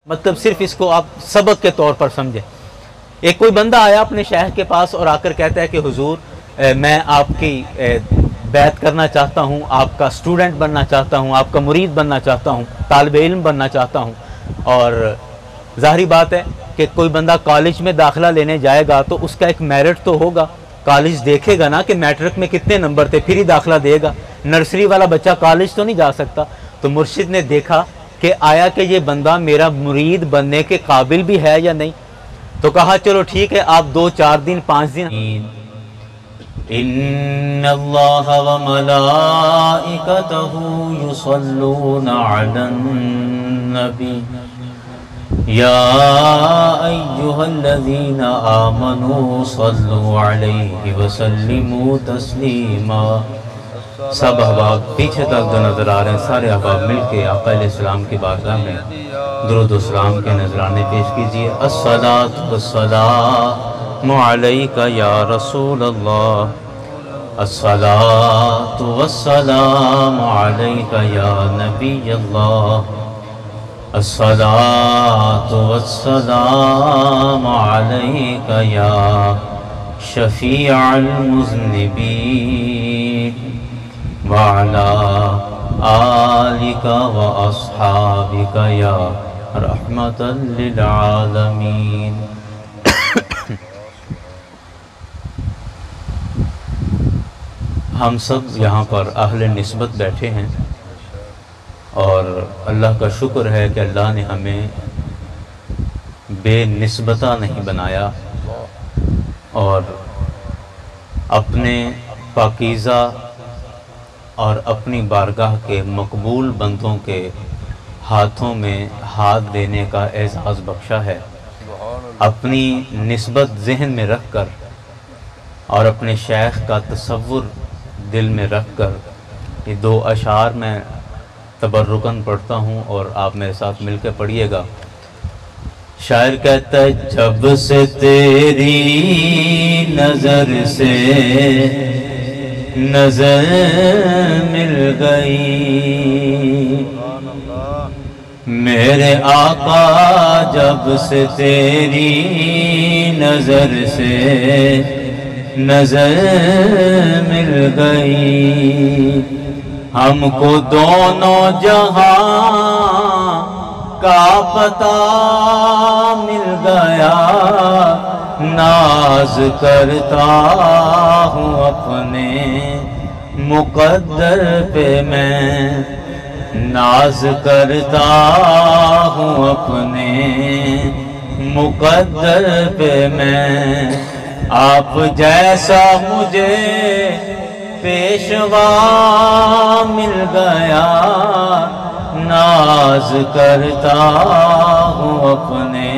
मतलब सिर्फ इसको आप सबक के तौर पर समझें। एक कोई बंदा आया अपने शेख के पास और आकर कहता है कि हुजूर मैं आपकी बैत करना चाहता हूँ, आपका स्टूडेंट बनना चाहता हूँ, आपका मुरीद बनना चाहता हूँ, तालिब इल्म बनना चाहता हूँ। और ज़ाहिरी बात है कि कोई बंदा कॉलेज में दाखिला लेने जाएगा तो उसका एक मेरिट तो होगा, कॉलेज देखेगा ना कि मैट्रिक में कितने नंबर थे, फिर ही दाखिला देगा। नर्सरी वाला बच्चा कॉलेज तो नहीं जा सकता। तो मुर्शिद ने देखा कि आया कि ये बंदा मेरा मुरीद बनने के काबिल भी है या नहीं। तो कहा चलो ठीक है, आप 2-4 दिन 5 दिन। इन्नल्लाह व मलाइकतहु युसल्लूना अलन नबी या अय्युहल्लज़ीना आमनू सल्लु अलैहि व सल्लिमू तस्लीमा। सब अहबाब पीछे तक जो नज़र आ रहे हैं, सारे अहबाब मिलके आका अलैहिस्सलाम की बारगाह में दुरूद व सलाम के नजराने पेश कीजिए। अस्सलातु वस्सलामु अलैका या रसूल अल्लाह, अस्सलातु वस्सलामु अलैका या नबी अल्लाह, अस्सलातु वस्सलामु अलैका या शफीअल मुज़निबीन व अला आलिका व अस्हाबिका या रहमतल लिल आलमीन। हम सब यहाँ पर अहले निस्बत बैठे हैं और अल्लाह का शुक्र है कि अल्लाह ने हमें बेनिस्बता नहीं बनाया और अपने पाकीज़ा और अपनी बारगाह के मकबूल बंदों के हाथों में हाथ देने का एजाज़ बख्शा है। अपनी निस्बत जहन में रख कर और अपने शेख का तसव्वुर दिल में रख कर ये 2 अशार मैं तबर्रुकन पढ़ता हूँ और आप मेरे साथ मिलकर पढ़िएगा। शायर कहता है, जब से तेरी नज़र से नज़र मिल गई, मेरे आका जब से तेरी नज़र से नज़र मिल गई, हमको दोनों जहां का पता मिल गया, नाज करता हूँ अपने मुक़द्दर पे मैं, नाज करता हूँ अपने मुक़द्दर पे मैं, आप जैसा मुझे पेशवा मिल गया, नाज करता हूँ अपने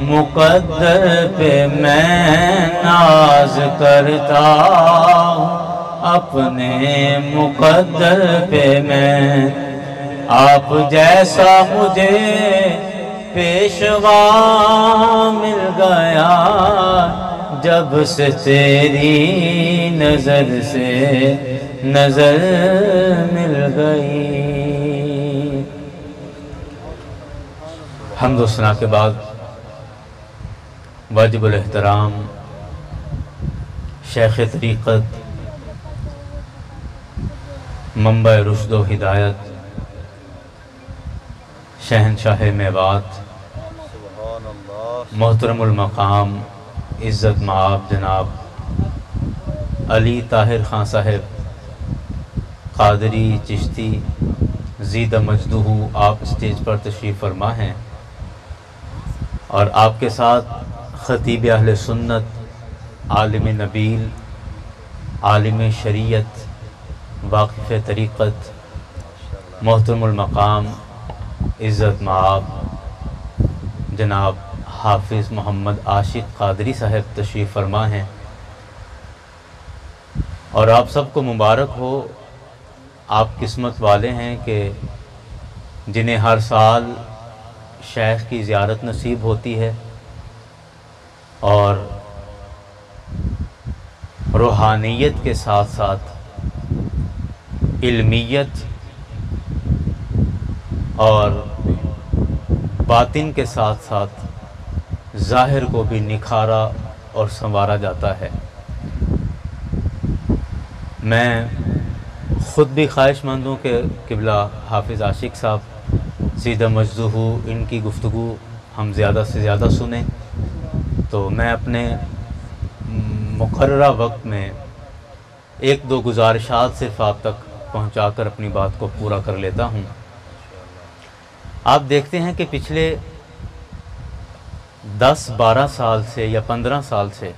मुक़द्दर पे मैं, नाज करता हूँ अपने मुक़द्दर पे मैं, आप जैसा मुझे पेशवा मिल गया, जब से तेरी नज़र से नज़र मिल गई। हम्द व सना के बाद वाजिबुल एहतराम शेख तरीक़त मंबा रुश्द व हिदायत शहनशाह मेवात मोहतरमुल मकाम इज़्ज़त माब जनाब अली ताहिर खां साहब क़ादरी चिश्ती ज़ीदा मजदूहू, आप स्टेज पर तशरीफ़ फरमा हैं और आपके साथ ख़तीब अहले सुन्नत, आलिम नबील, आलिम शरीयत, वाक़िफ़ तरीक़त मोहतरमुल मकाम इज़्ज़त माब जनाब हाफिज़ मोहम्मद आशिक़ क़ादरी साहब तशरीफ़ फरमा हैं और आप सबको मुबारक हो। आप किस्मत वाले हैं कि जिन्हें हर साल शेख की ज़ियारत नसीब होती है और रूहानियत के साथ साथ इल्मियत और बातिन के साथ साथ ज़ाहिर को भी निखारा और संवारा जाता है। मैं ख़ुद भी ख्वाहिशमंद हूँ कि क़िबला हाफिज़ आशिक़ साहब सीधा मजदूहू इनकी गुफ्तगू हम ज़्यादा से ज़्यादा सुने। तो मैं अपने मुकर्ररा वक्त में एक दो गुजारिशात सिर्फ़ आप तक पहुँचाकर अपनी बात को पूरा कर लेता हूँ। आप देखते हैं कि पिछले 10-12 साल से या 15 साल से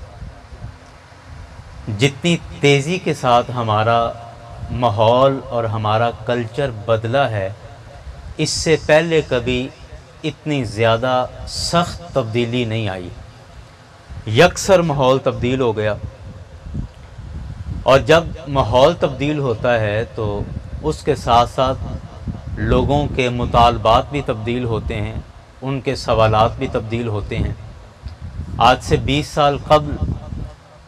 जितनी तेज़ी के साथ हमारा माहौल और हमारा कल्चर बदला है, इससे पहले कभी इतनी ज़्यादा सख्त तब्दीली नहीं आई। यकसर माहौल तब्दील हो गया, और जब माहौल तब्दील होता है तो उसके साथ साथ लोगों के मुतालबात भी तब्दील होते हैं, उनके सवालात भी तब्दील होते हैं। आज से 20 साल कबल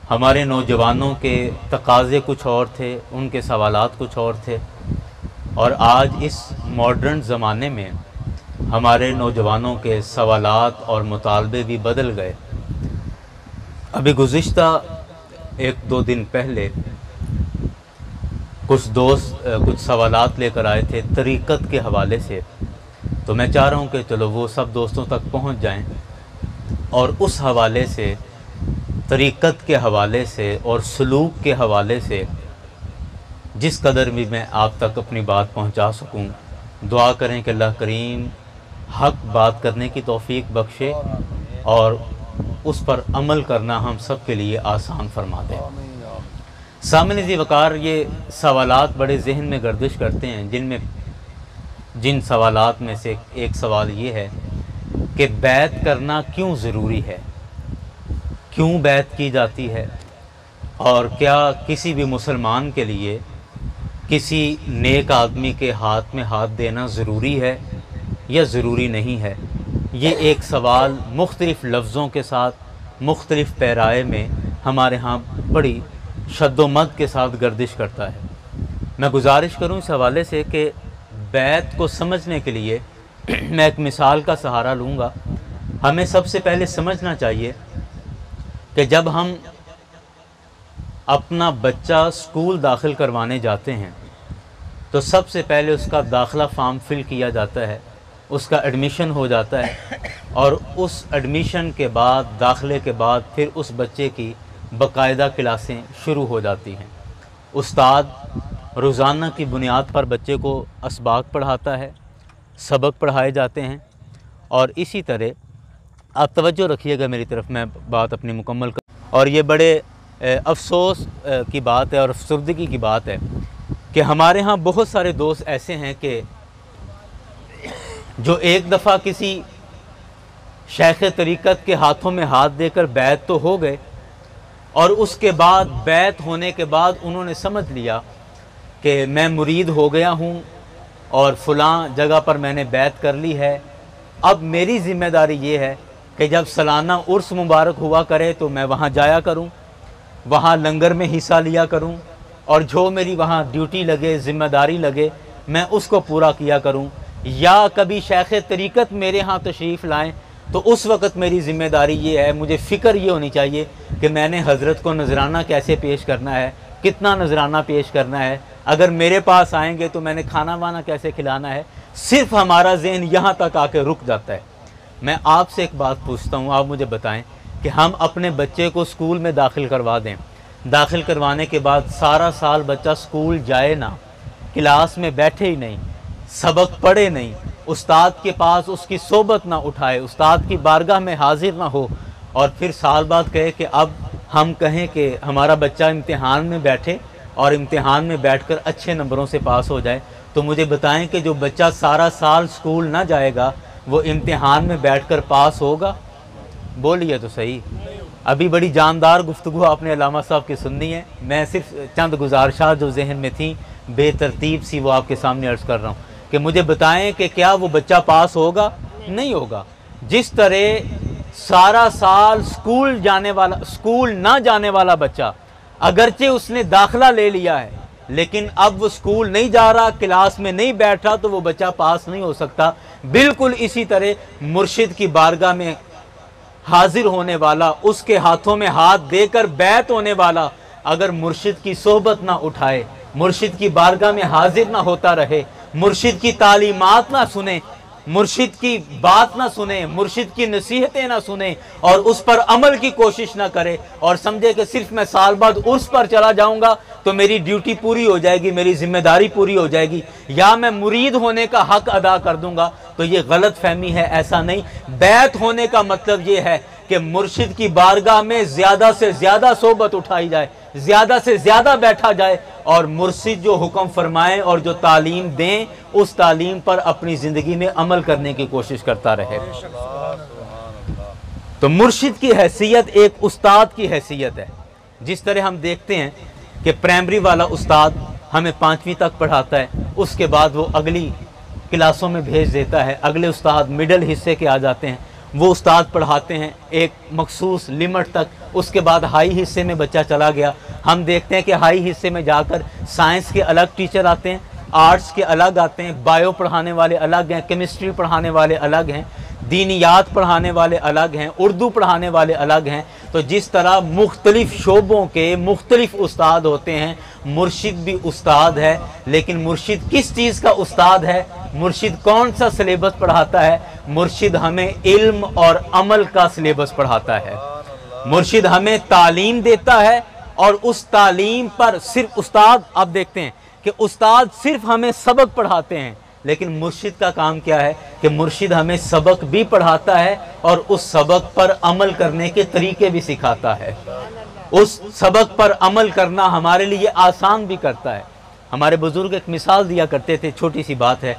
हमारे नौजवानों के तकाज़े कुछ और थे, उनके सवालात कुछ और थे, और आज इस मॉडर्न ज़माने में हमारे नौजवानों के सवालात और मुतालबे भी बदल गए। अभी गुज़िश्ता 1-2 दिन पहले कुछ दोस्त कुछ सवालात लेकर आए थे तरीक़त के हवाले से, तो मैं चाह रहा हूँ कि चलो वो सब दोस्तों तक पहुँच जाएं और उस हवाले से, तरीक़त के हवाले से और सलूक के हवाले से जिस कदर भी मैं आप तक अपनी बात पहुँचा सकूँ, दुआ करें कि अल्लाह करीम हक़ बात करने की तौफ़ीक बख्शे और उस पर अमल करना हम सब के लिए आसान फरमा दे। सामने ज़ी वक़ार ये सवालात बड़े जहन में गर्दिश करते हैं, जिन सवालात में से एक सवाल ये है कि बैत करना क्यों ज़रूरी है, क्यों बैत की जाती है, और क्या किसी भी मुसलमान के लिए किसी नेक आदमी के हाथ में हाथ देना ज़रूरी है या ज़रूरी नहीं है। ये एक सवाल मुख्तलिफ़ लफ्ज़ों के साथ मुख्तलिफ़ पैराए में हमारे यहाँ बड़ी शद्दोमद के साथ गर्दिश करता है। मैं गुजारिश करूँ इस हवाले से कि बैत को समझने के लिए मैं एक मिसाल का सहारा लूँगा। हमें सबसे पहले समझना चाहिए कि जब हम अपना बच्चा स्कूल दाखिल करवाने जाते हैं तो सबसे पहले उसका दाखिला फ़ार्म फिल किया जाता है, उसका एडमिशन हो जाता है, और उस एडमिशन के बाद, दाखिले के बाद फिर उस बच्चे की बाकायदा क्लासें शुरू हो जाती हैं। उस्ताद रोज़ाना की बुनियाद पर बच्चे को असबाक पढ़ाता है, सबक पढ़ाए जाते हैं, और इसी तरह आप तवज्जो रखिएगा मेरी तरफ, मैं बात अपनी मुकम्मल कर। और ये बड़े अफसोस की बात है और अफसरदगी की बात है कि हमारे यहाँ बहुत सारे दोस्त ऐसे हैं कि जो एक दफ़ा किसी शेख तरीक़त के हाथों में हाथ देकर बैत तो हो गए, और उसके बाद बैत होने के बाद उन्होंने समझ लिया कि मैं मुरीद हो गया हूँ और फ़लाँ जगह पर मैंने बैत कर ली है, अब मेरी ज़िम्मेदारी ये है कि जब सालाना उर्स मुबारक हुआ करे तो मैं वहाँ जाया करूँ, वहाँ लंगर में हिस्सा लिया करूँ, और जो मेरी वहाँ ड्यूटी लगे, ज़िम्मेदारी लगे, मैं उसको पूरा किया करूँ। या कभी शेख तरीक़त मेरे यहाँ तशरीफ़ लाएँ तो उस वक़्त मेरी ज़िम्मेदारी ये है, मुझे फ़िक्र ये होनी चाहिए कि मैंने हज़रत को नज़राना कैसे पेश करना है, कितना नज़राना पेश करना है, अगर मेरे पास आएंगे तो मैंने खाना वाना कैसे खिलाना है। सिर्फ़ हमारा ज़हन यहाँ तक आके रुक जाता है। मैं आपसे एक बात पूछता हूँ, आप मुझे बताएं कि हम अपने बच्चे को स्कूल में दाखिल करवा दें, दाखिल करवाने के बाद सारा साल बच्चा स्कूल जाए ना, क्लास में बैठे ही नहीं, सबक पढ़े नहीं, उस्ताद के पास उसकी सोबत ना उठाए, उस्ताद की बारगाह में हाजिर ना हो, और फिर साल बाद कहे कि अब हम कहें कि हमारा बच्चा इम्तिहान में बैठे और इम्तिहान में बैठकर अच्छे नंबरों से पास हो जाए, तो मुझे बताएं कि जो बच्चा सारा साल स्कूल ना जाएगा वो इम्तिहान में बैठकर पास होगा? बोलिए तो सही। अभी बड़ी जानदार गुफ्तगू आपने अल्लामा साहब की सुननी है। मैं सिर्फ चंद गुजारिशात जो जहन में थी बेतरतीब सी वो आपके सामने अर्ज़ कर रहा हूँ कि मुझे बताएं कि क्या वो बच्चा पास होगा? नहीं होगा। जिस तरह सारा साल स्कूल ना जाने वाला बच्चा, अगरचे उसने दाखिला ले लिया है लेकिन अब वो स्कूल नहीं जा रहा, क्लास में नहीं बैठ रहा, तो वो बच्चा पास नहीं हो सकता। बिल्कुल इसी तरह मुर्शिद की बारगाह में हाजिर होने वाला, उसके हाथों में हाथ देकर बैत होने वाला, अगर मुर्शिद की सोहबत ना उठाए, मुर्शिद की बारगाह में हाजिर ना होता रहे, मुर्शिद की तालीमात ना सुने, मुर्शिद की बात ना सुने, मुर्शिद की नसीहतें ना सुने और उस पर अमल की कोशिश ना करे और समझे कि सिर्फ मैं साल बाद उर्स पर चला जाऊंगा तो मेरी ड्यूटी पूरी हो जाएगी, मेरी जिम्मेदारी पूरी हो जाएगी, या मैं मुरीद होने का हक अदा कर दूंगा, तो ये गलत फहमी है। ऐसा नहीं। बैत होने का मतलब ये है कि मुर्शिद की बारगाह में ज़्यादा से ज़्यादा सोबत उठाई जाए, ज़्यादा से ज़्यादा बैठा जाए और मुर्शिद जो हुक्म फरमाएं और जो तालीम दें, उस तालीम पर अपनी ज़िंदगी में अमल करने की कोशिश करता रहे। तो मुर्शिद की हैसियत एक उस्ताद की हैसियत है। जिस तरह हम देखते हैं कि प्राइमरी वाला उस्ताद हमें 5वीं तक पढ़ाता है, उसके बाद वो अगली क्लासों में भेज देता है, अगले उस्ताद मिडल हिस्से के आ जाते हैं, वो उस्ताद पढ़ाते हैं एक मखसूस लिमिट तक, उसके बाद हाई हिस्से में बच्चा चला गया। हम देखते हैं कि हाई हिस्से में जाकर साइंस के अलग टीचर आते हैं, आर्ट्स के अलग आते हैं, बायो पढ़ाने वाले अलग हैं, केमिस्ट्री पढ़ाने वाले अलग हैं, दीनियात पढ़ाने वाले अलग हैं, उर्दू पढ़ाने वाले अलग हैं। तो जिस तरह मुख्तलिफ शोबों के मुख्तलिफ उस्ताद होते हैं, मुर्शिद भी उस्ताद है। लेकिन मुर्शिद किस चीज़ का उस्ताद है? मुर्शिद कौन सा सिलेबस पढ़ाता है? मुर्शिद हमें इल्म और अमल का सिलेबस पढ़ाता है। मुर्शिद हमें तालीम देता है और उस तालीम पर सिर्फ उस्ताद, आप देखते हैं कि उस्ताद सिर्फ हमें सबक पढ़ाते हैं, लेकिन मुर्शिद का काम क्या है कि मुर्शिद हमें सबक भी पढ़ाता है और उस सबक पर अमल करने के तरीके भी सिखाता है। उस सबक पर अमल करना हमारे लिए आसान भी करता है। हमारे बुजुर्ग एक मिसाल दिया करते थे, छोटी सी बात है।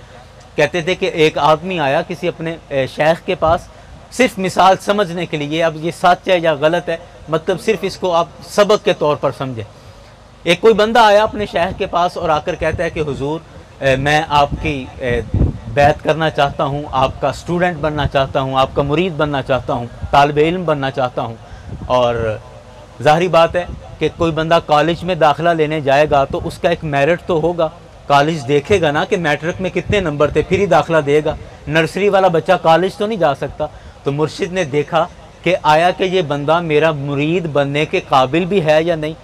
कहते थे कि एक आदमी आया किसी अपने शेख के पास, सिर्फ मिसाल समझने के लिए, अब ये सच है या गलत है, मतलब सिर्फ इसको आप सबक के तौर पर समझें। एक कोई बंदा आया अपने शेख के पास और आकर कहता है कि हुजूर मैं आपकी बैत करना चाहता हूँ, आपका स्टूडेंट बनना चाहता हूँ, आपका मुरीद बनना चाहता हूँ, तालिब इल्म बनना चाहता हूँ। और ज़ाहिरी बात है कि कोई बंदा कॉलेज में दाखिला लेने जाएगा तो उसका एक मेरिट तो होगा, कॉलेज देखेगा ना कि मैट्रिक में कितने नंबर थे, फिर ही दाखिला देगा। नर्सरी वाला बच्चा कॉलेज तो नहीं जा सकता। तो मुर्शिद ने देखा कि आया कि ये बंदा मेरा मुरीद बनने के काबिल भी है या नहीं।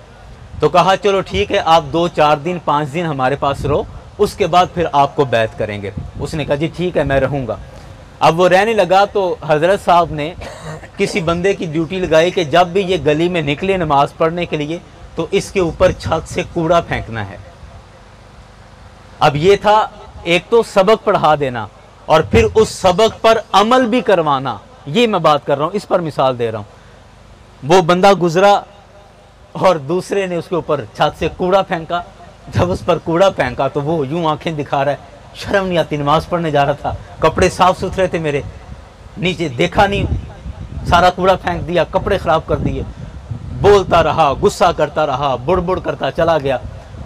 तो कहा चलो ठीक है, आप 2-4 दिन 5 दिन हमारे पास रहो, उसके बाद फिर आपको बैत करेंगे। उसने कहा जी ठीक है, मैं रहूँगा। अब वो रहने लगा तो हज़रत साहब ने किसी बंदे की ड्यूटी लगाई कि जब भी ये गली में निकले नमाज़ पढ़ने के लिए तो इसके ऊपर छत से कूड़ा फेंकना है। अब ये था एक तो सबक पढ़ा देना और फिर उस सबक पर अमल भी करवाना, ये मैं बात कर रहा हूँ, इस पर मिसाल दे रहा हूँ। वो बंदा गुजरा और दूसरे ने उसके ऊपर छत से कूड़ा फेंका। जब उस पर कूड़ा फेंका तो वो यूं आंखें दिखा रहा है, शर्म नहीं आती, नमाज पढ़ने जा रहा था, कपड़े साफ सुथरे थे मेरे, नीचे देखा नहीं, सारा कूड़ा फेंक दिया, कपड़े ख़राब कर दिए। बोलता रहा, गुस्सा करता रहा, बुड़बुड़ करता चला गया।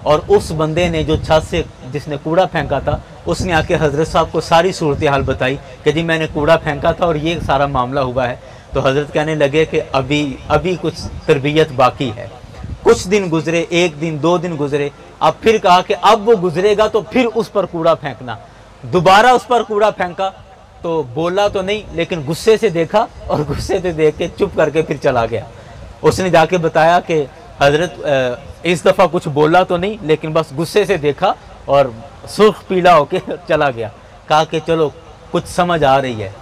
और उस बंदे ने जो छत से जिसने कूड़ा फेंका था, उसने आके हज़रत साहब को सारी सूरत हाल बताई कि जी मैंने कूड़ा फेंका था और ये सारा मामला हुआ है। तो हज़रत कहने लगे कि अभी कुछ तरबियत बाकी है। कुछ दिन गुजरे, 1 दिन 2 दिन गुजरे, अब फिर कहा कि अब वो गुजरेगा तो फिर उस पर कूड़ा फेंकना। दोबारा उस पर कूड़ा फेंका तो बोला तो नहीं, लेकिन गुस्से से देखा और गुस्से से देख के चुप करके फिर चला गया। उसने जाके बताया कि हज़रत इस दफ़ा कुछ बोला तो नहीं, लेकिन बस गुस्से से देखा और सुर्ख पीला होके चला गया। कहा कि चलो कुछ समझ आ रही है।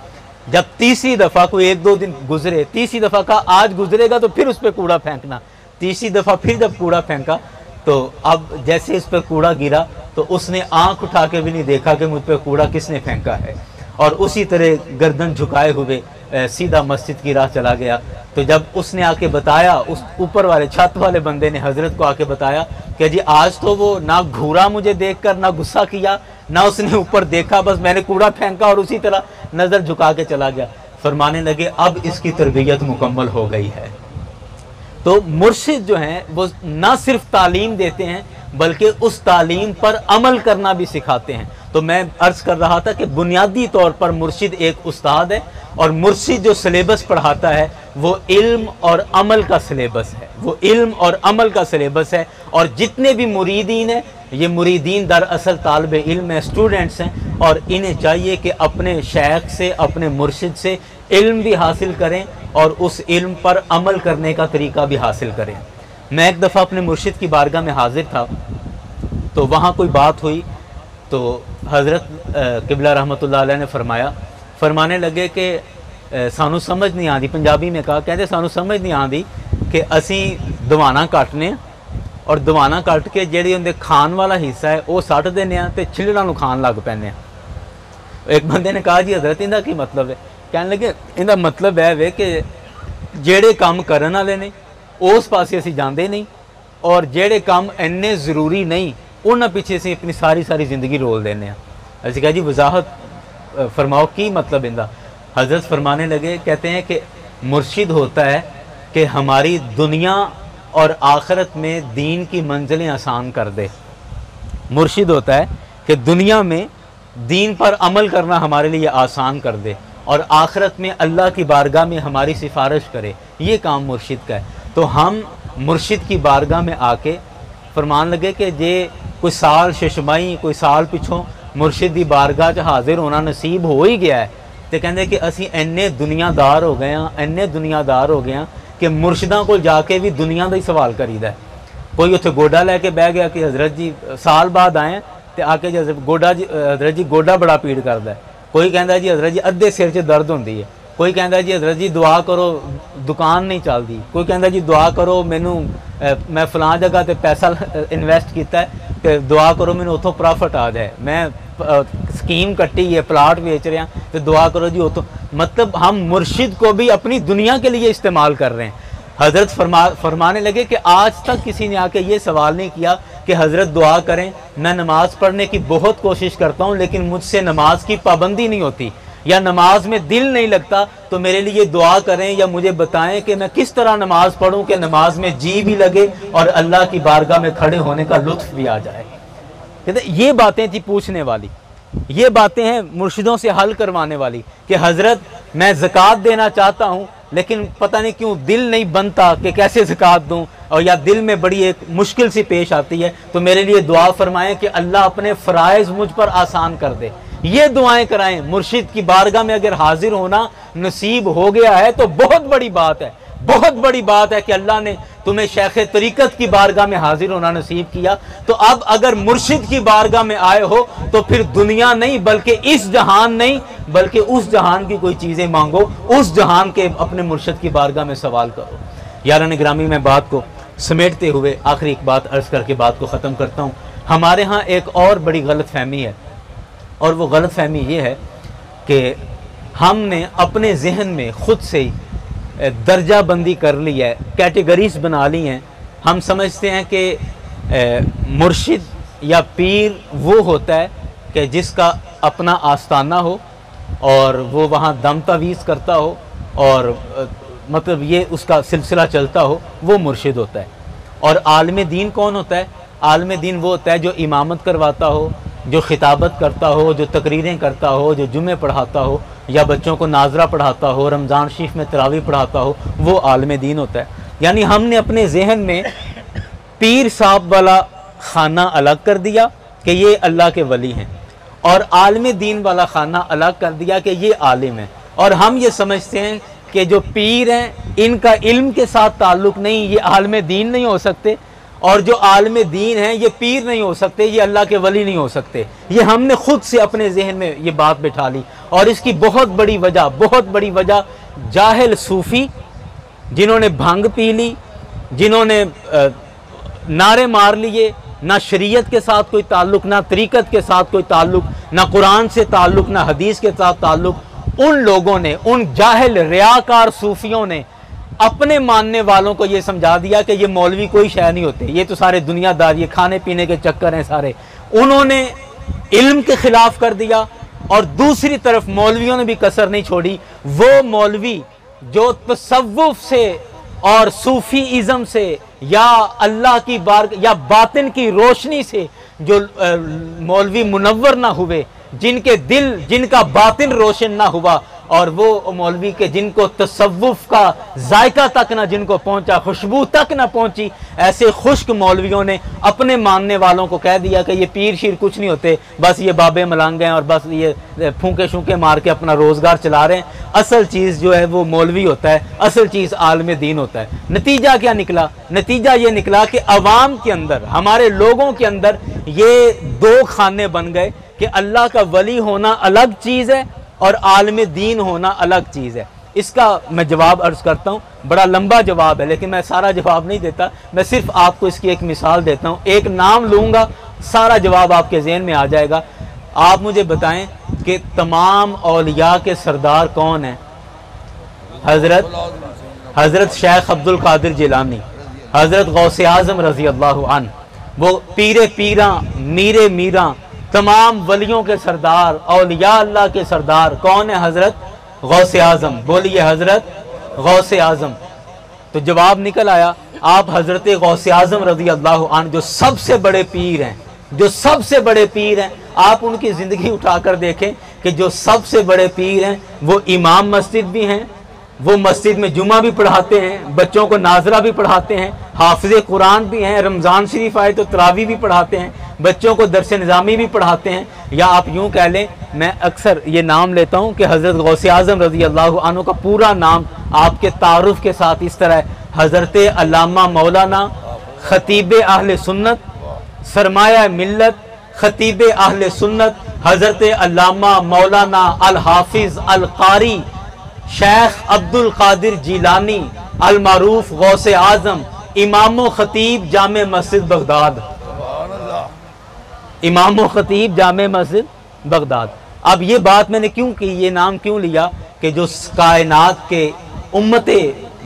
जब तीसरी दफ़ा कोई 1-2 दिन गुजरे, तीसरी दफ़ा कहा आज गुजरेगा तो फिर उस पर कूड़ा फेंकना। तीसरी दफ़ा फिर जब कूड़ा फेंका तो अब जैसे इस पर कूड़ा गिरा तो उसने आंख उठा के भी नहीं देखा कि मुझ पर कूड़ा किसने फेंका है, और उसी तरह गर्दन झुकाए हुए सीधा मस्जिद की राह चला गया। तो जब उसने आके बताया, उस ऊपर वाले छत वाले बंदे ने हज़रत को आके बताया कि जी आज तो वो ना घूरा मुझे देखकर, ना गुस्सा किया, ना उसने ऊपर देखा, बस मैंने कूड़ा फेंका और उसी तरह नज़र झुका के चला गया। फरमाने लगे अब इसकी तरबियत मुकम्मल हो गई है। तो मुर्शिद जो हैं वो ना सिर्फ तालीम देते हैं बल्कि उस तालीम पर अमल करना भी सिखाते हैं। तो मैं अर्ज़ कर रहा था कि बुनियादी तौर पर मुर्शिद एक उस्ताद है और मुर्शिद जो सिलेबस पढ़ाता है वो इल्म और अमल का सिलेबस है, वो इल्म और अमल का सिलेबस है। और जितने भी मुरीदीन हैं, ये मुरीदीन दरअसल तालिब इल्म है, स्टूडेंट्स हैं, और इन्हें चाहिए कि अपने शेख से, अपने मुर्शिद से इल्म भी हासिल करें और उस इल्म पर अमल करने का तरीका भी हासिल करें। मैं एक दफ़ा अपने मुर्शिद की बारगाह में हाजिर था, तो वहाँ कोई बात हुई, तो हज़रत किबला रहमतुल्लाह अलैह ने फरमाने लगे कि सानू समझ नहीं आती, पंजाबी में कहा, कहते सानू समझ नहीं आती कि असी दवाना कटने और दवाना कट के जेड़ी उनके खान वाला हिस्सा है वो सट देने तो छिलड़ा नूं खान लग पैने। एक बंदे ने कहा जी हज़रत इनका की मतलब है? कहने लगे इनका मतलब है वे कि जेड़े काम करन वाले ने उस पासे असी जांदे नहीं, और जेड़े काम इन्ने ज़रूरी नहीं उन्हां पिछे असी अपनी सारी ज़िंदगी रोल देने। असी कहा जी वजाहत फरमाओ की मतलब इनका? हज़रत फरमाने लगे, कहते हैं कि मुर्शिद होता है कि हमारी दुनिया और आखिरत में दीन की मंजिलें आसान कर दे। मुर्शिद होता है कि दुनिया में दीन पर अमल करना हमारे लिए आसान कर दे और आखिरत में अल्लाह की बारगाह में हमारी सिफारिश करे, ये काम मुर्शिद का है। तो हम मुर्शिद की बारगाह में आके फरमान लगे कि जे कोई साल शशमाई, कोई साल पिछों मुर्शिद की बारगाह च हाजिर होना नसीब हो ही गया है, तो कहते कि असी इन्ने दुनियादार हो गए हैं, इन्ने दुनियादार हो गए हैं कि मुर्शिदां को जाके भी दुनिया का ही सवाल करीदा है। कोई उत्थे गोडा लैके बह गया कि हज़रत जी साल बाद आए तो आके जी गोडा जी हज़रत जी गोडा बड़ा पीड़ करता है। कोई कहता जी हज़रत जी अद्धे सिर च दर्द होती है। कोई कहता जी हज़रत जी दुआ करो दुकान नहीं चलती। कोई कहता जी दुआ करो मैनू मैं फलां जगह ते पैसा इन्वेस्ट किया है तो दुआ करो मैनू उतों प्रॉफिट आ जाए, मैं स्कीम कट्टी है प्लाट बेच रहा तो दुआ करो जी उतों। मतलब हम मुर्शिद को भी अपनी दुनिया के लिए इस्तेमाल कर रहे हैं। हज़रत फरमाने लगे कि आज तक किसी ने आके ये सवाल नहीं किया कि हज़रत दुआ करें। मैं नमाज़ पढ़ने की बहुत कोशिश करता हूँ लेकिन मुझसे नमाज की पाबंदी नहीं होती या नमाज में दिल नहीं लगता, तो मेरे लिए दुआ करें या मुझे बताएं कि मैं किस तरह नमाज पढ़ूं कि नमाज में जी भी लगे और अल्लाह की बारगाह में खड़े होने का लुत्फ भी आ जाए। कहते ये बातें थी पूछने वाली, ये बातें हैं मुर्शिदों से हल करवाने वाली कि हज़रत मैं ज़कात देना चाहता हूँ लेकिन पता नहीं क्यों दिल नहीं बनता कि कैसे ज़कात दूँ, और या दिल में बड़ी एक मुश्किल सी पेश आती है, तो मेरे लिए दुआ फरमाएं कि अल्लाह अपने फ़राइज़ मुझ पर आसान कर दे। ये दुआएं कराएं। मुर्शिद की बारगाह में अगर हाजिर होना नसीब हो गया है तो बहुत बड़ी बात है, बहुत बड़ी बात है कि अल्लाह ने तुम्हें शेख तरीक़त की बारगाह में हाजिर होना नसीब किया। तो अब अगर मुर्शिद की बारगाह में आए हो तो फिर दुनिया नहीं बल्कि इस जहान नहीं बल्कि उस जहान की कोई चीज़ें मांगो, उस जहान के अपने मुर्शिद की बारगाह में सवाल करो। यारान ग्रामी में बात को समेटते हुए आखिरी एक बात अर्ज़ करके बात को ख़त्म करता हूँ। हमारे यहाँ एक और बड़ी गलत फहमी है, और वो गलत फहमी ये है कि हमने अपने जहन में ख़ुद से ही दर्जा बंदी कर ली है, कैटेगरीज बना ली हैं। हम समझते हैं कि मुर्शिद या पीर वो होता है कि जिसका अपना आस्ताना हो और वो वहाँ दम तवीज़ करता हो और मतलब ये उसका सिलसिला चलता हो, वो मुर्शिद होता है। और आलिम दीन कौन होता है? आलिम दीन वो होता है जो इमामत करवाता हो, जो खिताबत करता हो, जो तकरीरें करता हो, जो जुमे पढ़ाता हो या बच्चों को नाजरा पढ़ाता हो, रमज़ान शरीफ में तरावी पढ़ाता हो, वो आलिम दीन होता है। यानी हमने अपने जहन में पीर साहब वाला खाना अलग कर दिया कि ये अल्लाह के वली हैं, और आलिम दीन वाला खाना अलग कर दिया कि ये आलिम है। और हम ये समझते हैं कि जो पीर हैं इनका इल्म के साथ ताल्लुक़ नहीं, ये आलिम दीन नहीं हो सकते, और जो आलिम दीन हैं ये पीर नहीं हो सकते, ये अल्लाह के वली नहीं हो सकते। ये हमने खुद से अपने जहन में ये बात बिठा ली। और इसकी बहुत बड़ी वजह जाहिल सूफ़ी जिन्होंने भंग पी ली, जिन्होंने नारे मार लिए, ना शरीयत के साथ कोई ताल्लुक़, ना तरीक़त के साथ कोई ताल्लुक़, ना कुरान से ताल्लुक़, ना हदीस के साथ ताल्लुक़, उन लोगों ने, उन जाहिल रियाकार सूफियों ने अपने मानने वालों को ये समझा दिया कि ये मौलवी कोई शय नहीं होते, ये तो सारे दुनियादार, ये खाने पीने के चक्कर हैं सारे। उन्होंने इल्म के खिलाफ कर दिया। और दूसरी तरफ मौलवियों ने भी कसर नहीं छोड़ी। वो मौलवी जो तसव्वुफ से और सूफी इज़्म से या अल्लाह की बार या बातिन की रोशनी से जो मौलवी मुनव्वर ना हुए, जिनके दिल, जिनका बातिन रोशन ना हुआ और वो मौलवी के जिनको तसव्वुफ का जायका तक ना जिनको पहुंचा, खुशबू तक ना पहुंची, ऐसे खुश्क मौलवियों ने अपने मानने वालों को कह दिया कि ये पीर शीर कुछ नहीं होते, बस ये बाबे मलांग हैं और बस ये फूंके शूंके मार के अपना रोज़गार चला रहे हैं। असल चीज़ जो है वो मौलवी होता है, असल चीज़ आलम दीन होता है। नतीजा क्या निकला? नतीजा ये निकला कि अवाम के अंदर, हमारे लोगों के अंदर ये दो खाने बन गए कि अल्लाह का वली होना अलग चीज़ है और आलम दीन होना अलग चीज़ है। इसका मैं जवाब अर्ज़ करता हूँ, बड़ा लंबा जवाब है लेकिन मैं सारा जवाब नहीं देता, मैं सिर्फ आपको इसकी एक मिसाल देता हूँ। एक नाम लूँगा, सारा जवाब आपके ज़हन में आ जाएगा। आप मुझे बताएं कि तमाम औलिया के सरदार कौन हैं? हज़रत शेख अब्दुल कादिर जिलानी, हज़रत गौसे आज़म रज़ी अल्लाह अन्हु, वो पीरे पीरा मीरे मीरा तमाम वलियों के सरदार, औलिया अल्लाह के सरदार कौन है? हज़रत गौसे आज़म। बोलिए हज़रत गौसे आज़म। तो जवाब निकल आया, आप हज़रत गौसे आज़म रज़ी अल्लाह अन्हु जो सबसे बड़े पीर हैं, जो सबसे बड़े पीर हैं, आप उनकी ज़िंदगी उठाकर देखें कि जो सबसे बड़े पीर हैं वो इमाम मस्जिद भी हैं, वो मस्जिद में जुमा भी पढ़ाते हैं, बच्चों को नाजरा भी पढ़ाते हैं, हाफिज़ कुरान भी हैं, रमज़ान शरीफ आए तो तरावी भी पढ़ाते हैं, बच्चों को दरस निज़ामी भी पढ़ाते हैं। या आप यूँ कह लें, मैं अक्सर ये नाम लेता हूँ कि हज़रत गौसे आज़म रज़ी अल्लाह अन्हु का पूरा नाम आपके तारुफ़ के साथ इस तरह है: हज़रत अल्लामा मौलाना ख़तीब अहले सुन्नत, सरमाया मिल्लत, ख़तीब अहले सुन्नत, हज़रत अल्लामा मौलाना अल हाफिज़ अल कारी शेख अब्दुल कादिर जिलानी अल मारूफ गौसे आज़म, इमाम ख़तीब जामे मस्जिद बगदाद, इमाम ख़तीब जामे मस्जिद बगदाद। अब ये बात मैंने क्यों की, ये नाम क्यों लिया कि जो कायनात के उम्मते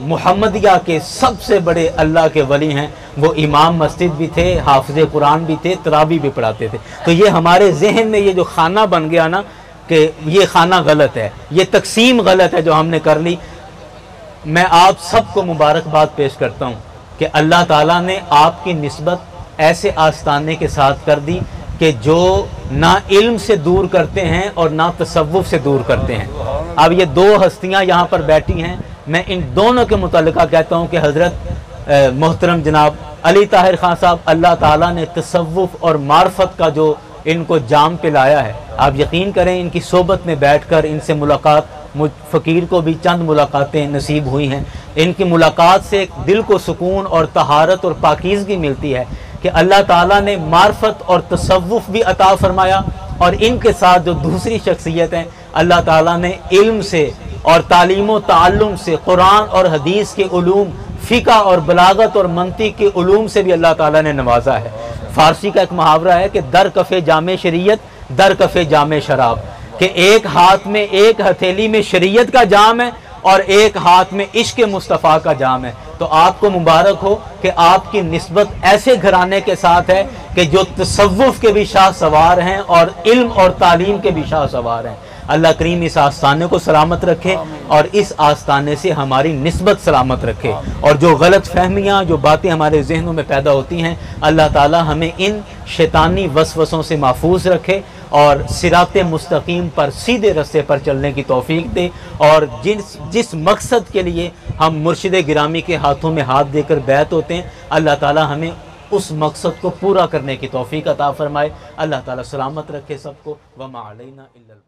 मुहम्मदिया के सबसे बड़े अल्लाह के वली हैं वो इमाम मस्जिद भी थे, हाफिज़ कुरान भी थे, तरावी भी पढ़ाते थे। तो ये हमारे जहन में ये जो खाना बन गया ना कि ये खाना गलत है, ये तकसीम गलत है जो हमने कर ली। मैं आप सबको मुबारकबाद पेश करता हूँ कि अल्लाह ताला ने आपकी निस्बत ऐसे आस्ताने के साथ कर दी कि जो ना इल्म से दूर करते हैं और ना तसव्वुफ से दूर करते हैं। अब ये दो हस्तियाँ यहाँ पर बैठी हैं, मैं इन दोनों के मुतल्लिक़ा कहता हूँ कि हज़रत मोहतरम जनाब अली ताहिर ख़ान साहब, अल्लाह ताला ने तसव्वुफ और मार्फत का जो इनको जाम पिलाया है, आप यकीन करें इनकी सोबत में बैठकर इनसे मुलाकात, मुझ फ़कीर को भी चंद मुलाकातें नसीब हुई हैं। इनकी मुलाकात से एक दिल को सुकून और तहारत और पाकीज़गी मिलती है कि अल्लाह ताला ने मार्फत और तसव्वुफ भी अता फरमाया और इनके साथ जो दूसरी शख्सियत हैं, अल्लाह ताला ने इल्म से और तालीम व ताल्लुम से, कुरान और हदीस के उलूम, फ़िक़्ह और बलागत और मंतिक़ के उलूम से भी अल्लाह ताला ने नवाजा है। फ़ारसी का एक मुहावरा है कि दर कफ़े जामे शरीयत, दर कफ़े जामे शराब, कि एक हाथ में, एक हथेली में शरीयत का जाम है और एक हाथ में इश्क मुस्तफ़ा का जाम है। तो आपको मुबारक हो कि आपकी निस्बत ऐसे घराने के साथ है कि जो तसव्वुफ के भी शाह सवार हैं और इल्म और तालीम के भी शाह सवार हैं। अल्लाह करीम इस आस्थाने को सलामत रखे और इस आस्थाने से हमारी निस्बत सलामत रखे, और जो गलत फहमियाँ, जो बातें हमारे जहनों में पैदा होती हैं, अल्लाह ताला हमें इन शैतानी वसवसों से महफूज रखे और सिराते मुस्तकीम पर, सीधे रास्ते पर चलने की तौफीक दे। और जिस मकसद के लिए हम मुर्शिद गिरामी के हाथों में हाथ देकर बैत होते हैं, अल्लाह ताला हमें उस मकसद को पूरा करने की तौफीक अता फरमाए। अल्लाह ताला सलामत रखे सबको। वमा अलैना इल्लल